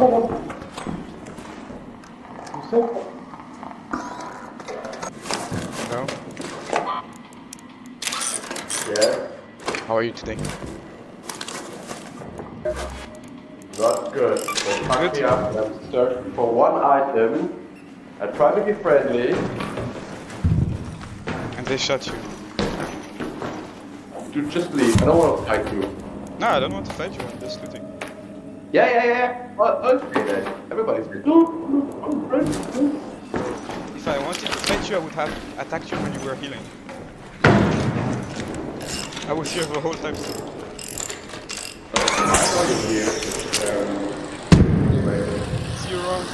Hello. Yeah, How are you today? not good. They fucked Good. me up and I'm searching for one item. I try to be friendly. And they shot you. Dude, just leave. I don't want to fight you. No, I don't want to fight you. I'm just looting. Yeah. Well, don't say that. Everybody's like, I'm friendly. If I wanted to fight you, I would have attacked you when you were healing. I was here the whole time. I saw you here. Anyway. See you around.